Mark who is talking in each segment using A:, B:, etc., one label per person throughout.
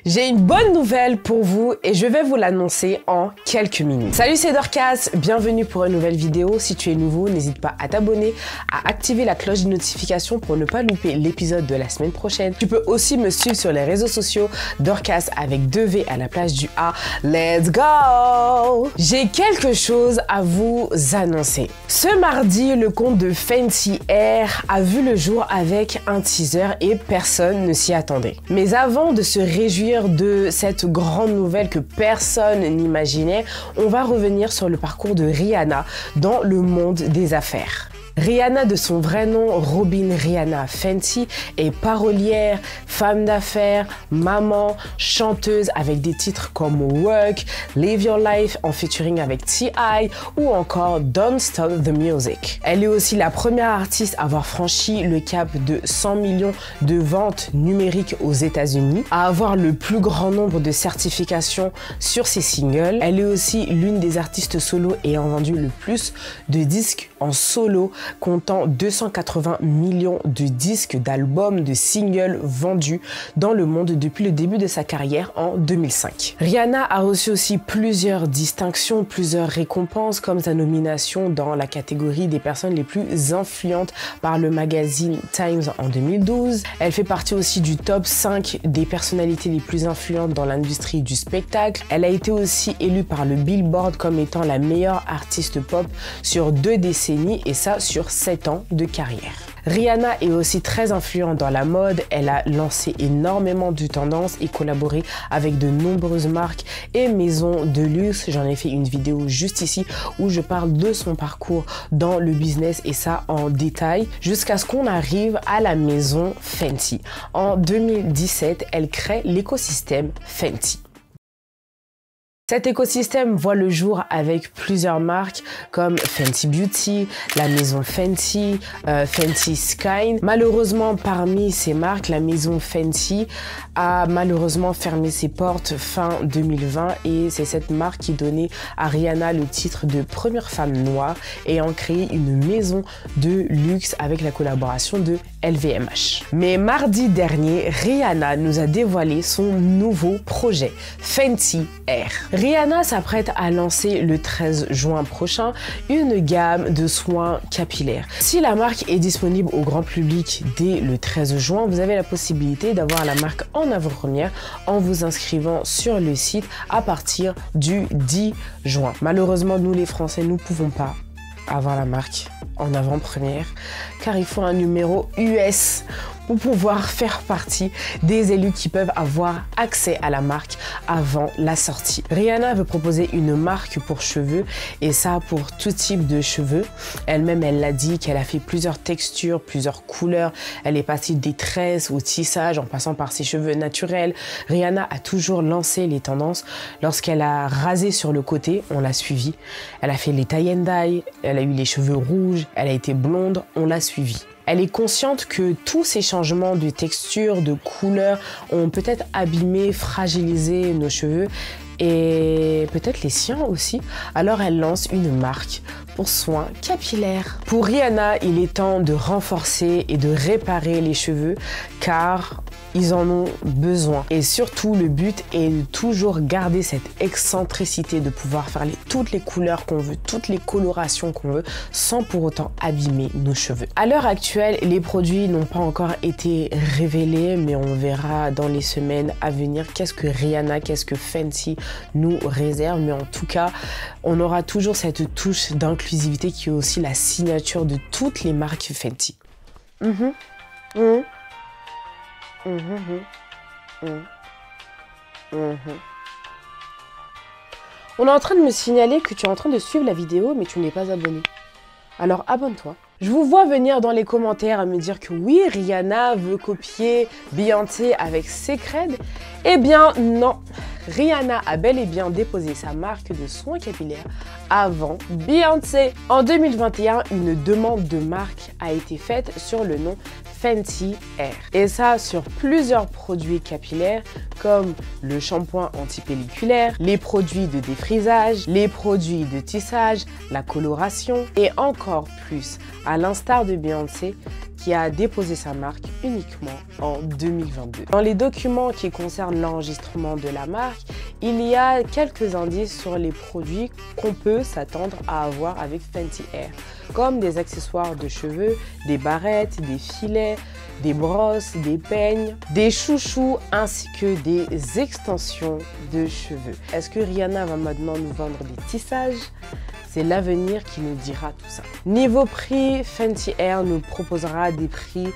A: J'ai une bonne nouvelle pour vous et je vais vous l'annoncer en quelques minutes. Salut, c'est Dorcas, bienvenue pour une nouvelle vidéo. Si tu es nouveau, n'hésite pas à t'abonner, à activer la cloche de notification pour ne pas louper l'épisode de la semaine prochaine. Tu peux aussi me suivre sur les réseaux sociaux, Dorcas avec 2 V à la place du A. Let's go! J'ai quelque chose à vous annoncer. Ce mardi, le compte de Fenty Hair a vu le jour avec un teaser et personne ne s'y attendait. Mais avant de se réjouir de cette grande nouvelle que personne n'imaginait, on va revenir sur le parcours de Rihanna dans le monde des affaires. Rihanna, de son vrai nom, Robin Rihanna Fenty, est parolière, femme d'affaires, maman, chanteuse avec des titres comme Work, Live Your Life en featuring avec T.I. ou encore Don't Stop the Music. Elle est aussi la première artiste à avoir franchi le cap de 100 millions de ventes numériques aux États-Unis, à avoir le plus grand nombre de certifications sur ses singles. Elle est aussi l'une des artistes solo ayant vendu le plus de disques en solo, comptant 280 millions de disques, d'albums, de singles vendus dans le monde depuis le début de sa carrière en 2005. Rihanna a reçu aussi plusieurs distinctions, plusieurs récompenses, comme sa nomination dans la catégorie des personnes les plus influentes par le magazine Times en 2012. Elle fait partie aussi du top 5 des personnalités les plus influentes dans l'industrie du spectacle. Elle a été aussi élue par le Billboard comme étant la meilleure artiste pop sur 2 décennies et ça sur 7 ans de carrière. Rihanna est aussi très influente dans la mode, elle a lancé énormément de tendances et collaboré avec de nombreuses marques et maisons de luxe. J'en ai fait une vidéo juste ici où je parle de son parcours dans le business et ça en détail jusqu'à ce qu'on arrive à la maison Fenty. En 2017, elle crée l'écosystème Fenty. Cet écosystème voit le jour avec plusieurs marques comme Fenty Beauty, la maison Fenty, Fenty Sky. Malheureusement, parmi ces marques, la maison Fenty a malheureusement fermé ses portes fin 2020 et c'est cette marque qui donnait à Rihanna le titre de première femme noire ayant créé une maison de luxe avec la collaboration de LVMH. Mais mardi dernier, Rihanna nous a dévoilé son nouveau projet, Fenty Hair. Rihanna s'apprête à lancer le 13 juin prochain une gamme de soins capillaires. Si la marque est disponible au grand public dès le 13 juin, vous avez la possibilité d'avoir la marque en avant-première en vous inscrivant sur le site à partir du 10 juin. Malheureusement, nous les Français, nous ne pouvons pas avoir la marque en avant-première car il faut un numéro US pour pouvoir faire partie des élus qui peuvent avoir accès à la marque avant la sortie. Rihanna veut proposer une marque pour cheveux et ça pour tout type de cheveux. Elle-même, elle l'a dit qu'elle a fait plusieurs textures, plusieurs couleurs. Elle est passée des tresses au tissage en passant par ses cheveux naturels. Rihanna a toujours lancé les tendances. Lorsqu'elle a rasé sur le côté, on l'a suivi. Elle a fait les tie and dye, elle a eu les cheveux rouges, elle a été blonde, on l'a suivi. Elle est consciente que tous ces changements de texture, de couleur ont peut-être abîmé, fragilisé nos cheveux et peut-être les siens aussi. Alors elle lance une marque pour soins capillaires. Pour Rihanna, il est temps de renforcer et de réparer les cheveux car ils en ont besoin. Et surtout, le but est de toujours garder cette excentricité, de pouvoir faire toutes les couleurs qu'on veut, toutes les colorations qu'on veut, sans pour autant abîmer nos cheveux. À l'heure actuelle, les produits n'ont pas encore été révélés, mais on verra dans les semaines à venir qu'est-ce que Rihanna, qu'est-ce que Fenty nous réserve. Mais en tout cas, on aura toujours cette touche d'inclusivité qui est aussi la signature de toutes les marques Fenty. On est en train de me signaler que tu es en train de suivre la vidéo mais tu n'es pas abonné. Alors abonne-toi. Je vous vois venir dans les commentaires à me dire que oui, Rihanna veut copier Beyoncé avec ses creds. Eh bien non, Rihanna a bel et bien déposé sa marque de soins capillaires avant Beyoncé. En 2021, une demande de marque a été faite sur le nom Fenty Hair. Et ça sur plusieurs produits capillaires comme le shampoing antipelliculaire, les produits de défrisage, les produits de tissage, la coloration et encore plus, à l'instar de Beyoncé qui a déposé sa marque uniquement en 2022. Dans les documents qui concernent l'enregistrement de la marque, il y a quelques indices sur les produits qu'on peut s'attendre à avoir avec Fenty Hair, comme des accessoires de cheveux, des barrettes, des filets, des brosses, des peignes, des chouchous ainsi que des extensions de cheveux. Est-ce que Rihanna va maintenant nous vendre des tissages? C'est l'avenir qui nous dira tout ça. Niveau prix, Fenty Hair nous proposera des prix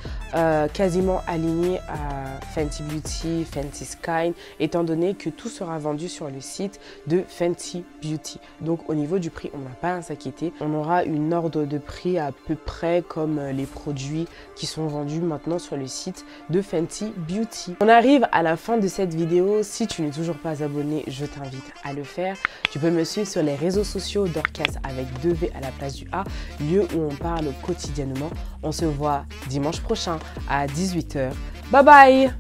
A: quasiment alignés à Fenty Beauty, Fenty Sky, étant donné que tout sera vendu sur le site de Fenty Beauty. Donc au niveau du prix, on n'a pas à s'inquiéter. On aura une ordre de prix à peu près comme les produits qui sont vendus maintenant sur le site de Fenty Beauty. On arrive à la fin de cette vidéo. Si tu n'es toujours pas abonné, je t'invite à le faire. Tu peux me suivre sur les réseaux sociaux Dorcas avec 2 V à la place du A, lieu où on parle quotidiennement. On se voit dimanche prochain à 18 h. Bye bye!